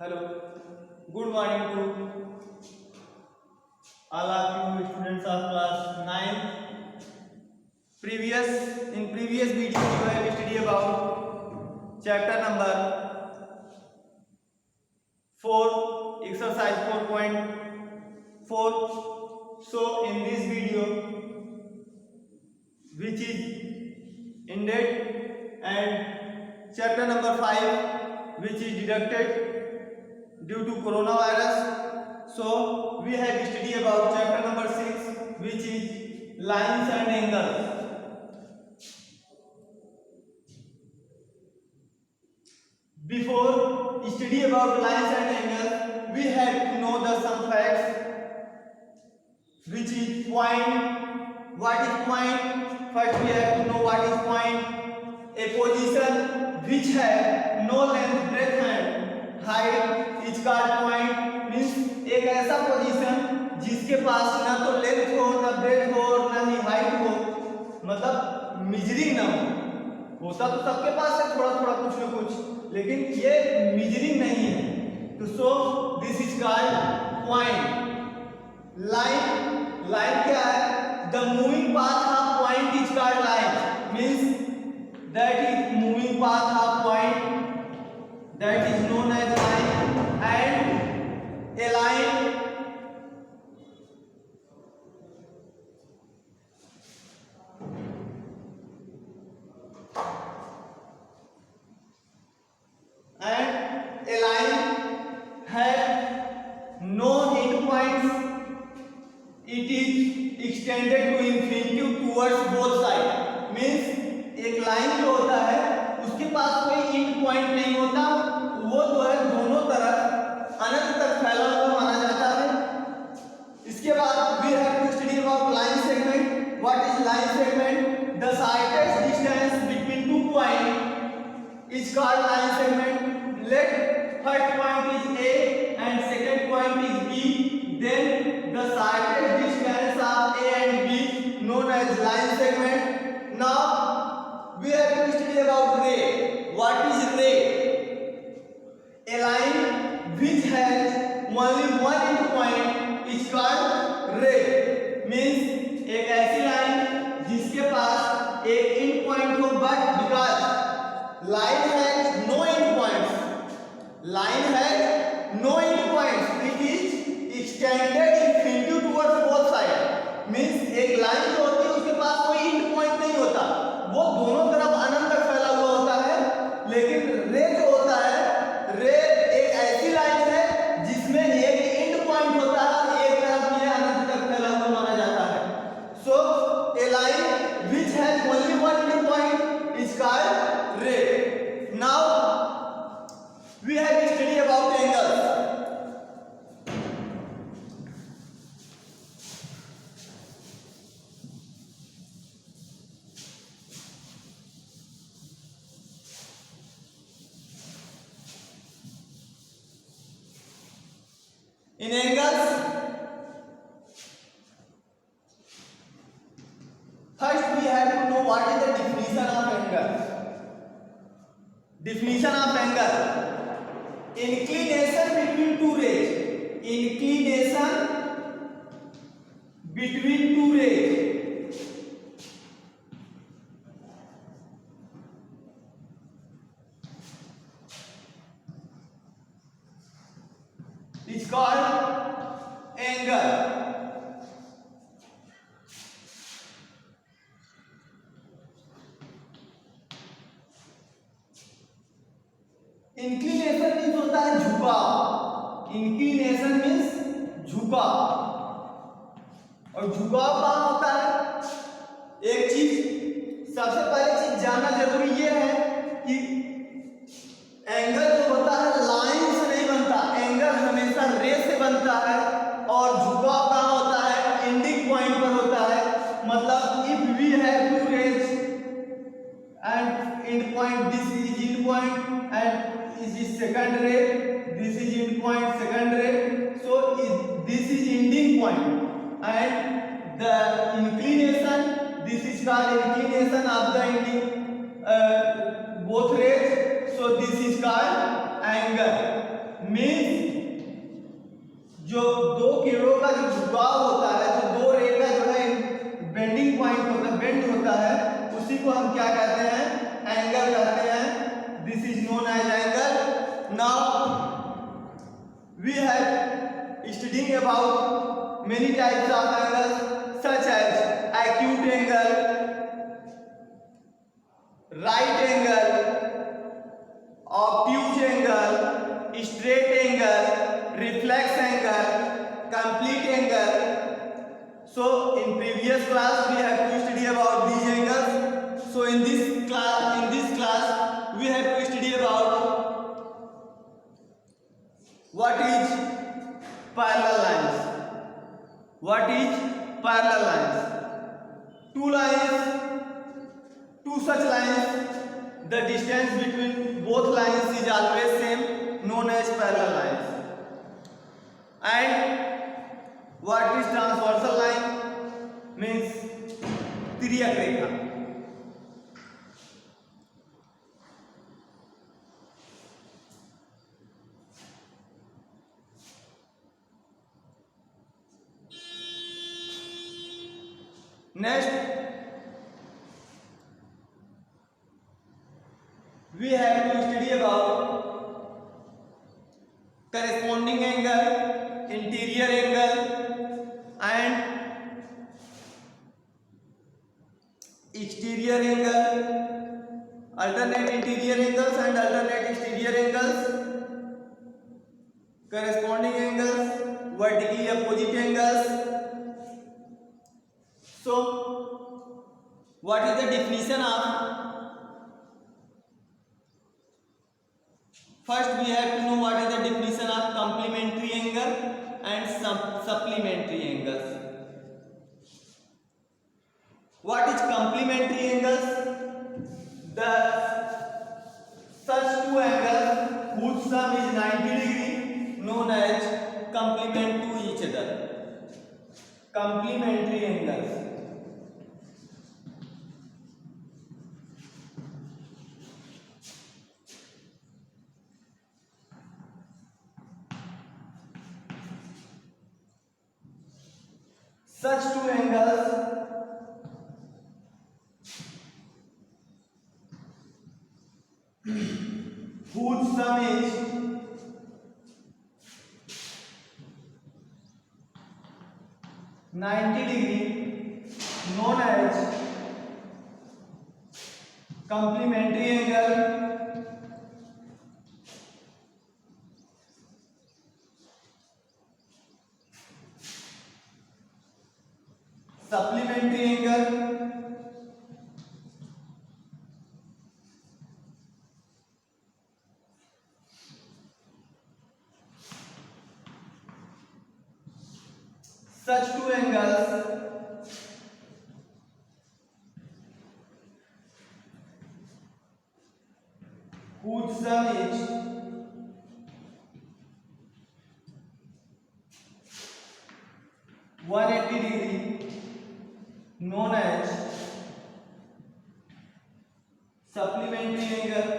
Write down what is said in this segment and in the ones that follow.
Hello, good morning to all of you students of class 9. In previous video you have studied about chapter number 4, exercise 4.4. So in this video, which is ended, and chapter number 5, which is deducted due to coronavirus. So we have studied about chapter number 6, which is lines and angles. Before study about lines and angles, we have to know the some facts, which is point. What is point? First we have to know what is point. A position which has no length, breadth and height is called point. Means एक ऐसा position जिसके पास ना तो length हो, ना breath हो, ना ही height हो, मतलब मेजरिंग ना हो। होता तो सबके पास है थोड़ा थोड़ा कुछ ना कुछ, लेकिन ये मेजरिंग नहीं है। तो so this is called point. Line क्या है? The moving path of point is called line. Means that is moving path of point, that is known as line. And a line extended to infinity towards both side। Means एक line जो होता है उसके पास कोई and point नहीं होता, वो जो है दोनों तरफ अनंत तक फैला हुआ माना जाता है। इसके बाद we have to study about line segment। What is line segment? The shortest distance between two points is called line segment। Let first point is A and second point is B, then the shortest distance of A and B known as line segment। Now we have to study about ray। What is ray? A line which has only one end point is called ray। Means एक ऐसी line जिसके पास एक end point हो, but because line has no end points, line has no end points, it is extended infinity towards both sides। Means एक line जो होती है उसके पास कोई एंड पॉइंट नहीं होता, वो दोनों तरफ अनंत तक फैला हुआ होता है। लेकिन रे जो होता है, रे एक ऐसी लाइन है जिसमें एक एंड पॉइंट होता है, एक तरफ ये अनंत तक फैला हुआ माना जाता है। So a line which has only one end point is called ray. Now we have study about angles. In angles, first we have to know what is the definition of angle। Definition of angle: inclination between two rays। Inclination between two rays is called angle। Inclination means होता है झुकाव। Inclination means झुकाव, और झुकाव कहाँ होता है? एक चीज सबसे पहले चीज जानना जरूरी ये है कि एंगल जो होता है लाइन से नहीं बनता, एंगल हमेशा रे से बनता है। और झुकाव कहाँ होता है? एंडिंग पॉइंट पर होता है। मतलब if we have to ray and end point, this is end point and this is second ray, this is end point, second ray, so this is ending point, and the inclination, this is called inclination of the ending both rays, so this is called angle। Means जो दो किरणों का जो झुकाव होता है, जो दो रे का जो है बेंडिंग पॉइंट होता है, बेंड होता है, उसी को हम क्या कहते हैं? एंगल कहते हैं। This is known as angle. Now we have studying about many types of angles such as acute angle, right angle, obtuse angle, straight angle, reflex angle, complete angle. So in previous class we have to study about these angles. So in this class we have to study about what is parallel lines. What is parallel lines? Two such lines, the distance between both lines is always same, known as parallel lines. And what is transversal line? Means तिर्यक रेखा. Next, we have to study about corresponding angle, interior angle, and exterior angle, alternate interior angles and alternate exterior angles, corresponding angles, vertically opposite angles. So, what is the definition of? First, we have to know what is the definition of complementary angle and supplementary angles. What is complementary angles? The such two angles whose sum is 90 degree known as complement to each other. Complementary angles. Such two angles whose sum is 90 degree known as complementary angle. Supplementary angle. Such two angles whose sum is 180 degree known as supplementary angle.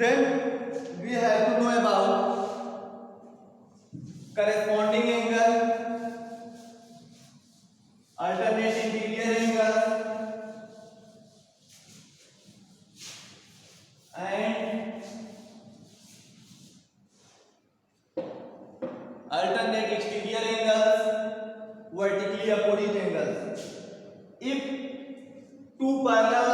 Then we have to know about corresponding angle, alternate interior angle, and alternate exterior angles, vertically opposite angles. If two parallel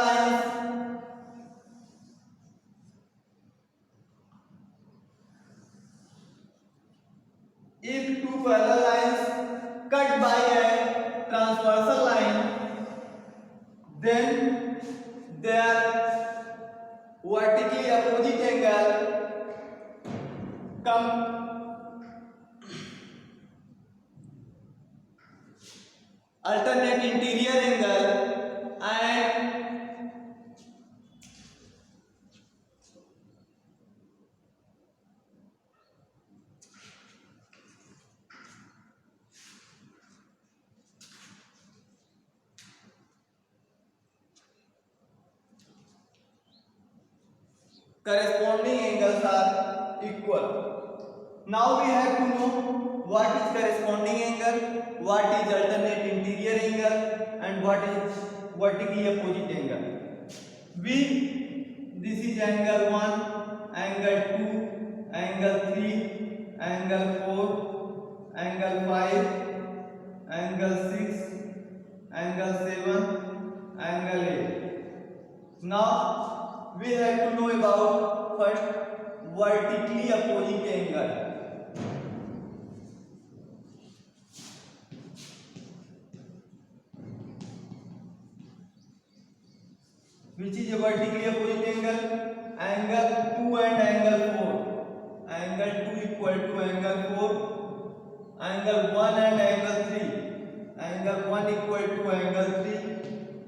lines cut by a transversal line, then their vertically opposite angle alternate interior angle and corresponding angles are equal. Now we have to know what is corresponding angle, what is alternate interior angle, and what is vertically opposite angle. This is angle 1, angle 2, angle 3, angle 4, angle 5, angle 6, angle 7, angle 8. Now we have to know about first vertically opposite angle. Which is a vertically opposite angle? Angle 2 and angle 4. Angle 2 equal to angle 4. Angle 1 and angle 3. Angle 1 equal to angle 3.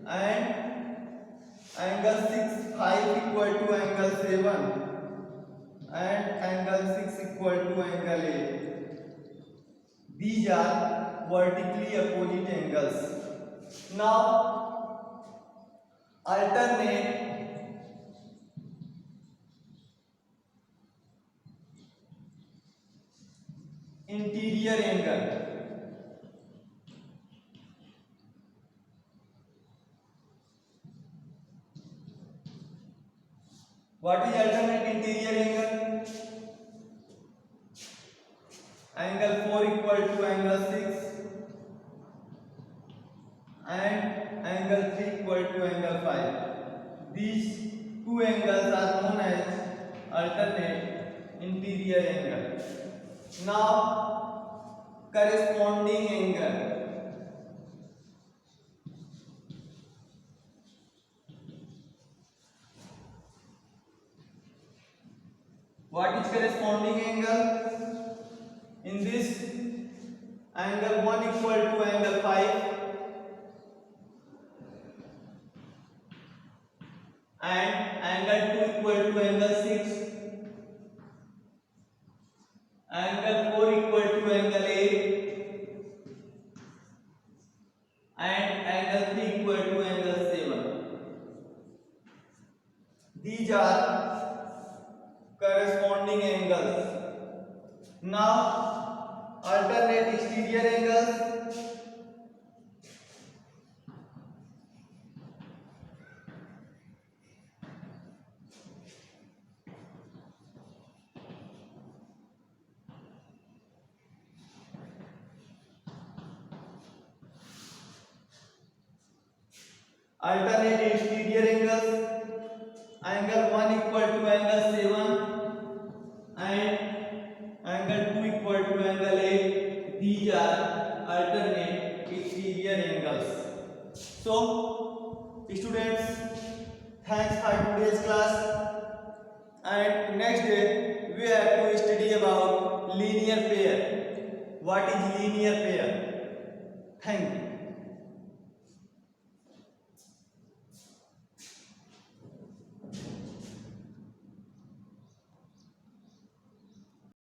And angle 5 equal to angle 7. And angle 6 equal to angle 8. These are vertically opposite angles. Now alternate interior angle. What is alternate interior angle? Angle 4 equal to angle 6 and angle 3 equal to angle 5. These two angles are known as alternate interior angle. Now corresponding angle. What is corresponding angle? In this, angle 1 equal to angle 5 and angle 2 equal to angle 6, angle 4 equal to angle 8 and angle 3 equal to angle 7. These are corresponding angles. Now alternate exterior angles. Alternate exterior angles. Angle 1 equal to angle 7 and angle 2 equal to angle 8. These are alternate exterior angles. So students, thanks for today's class, and next day we have to study about linear pair. What is linear pair? Thank you.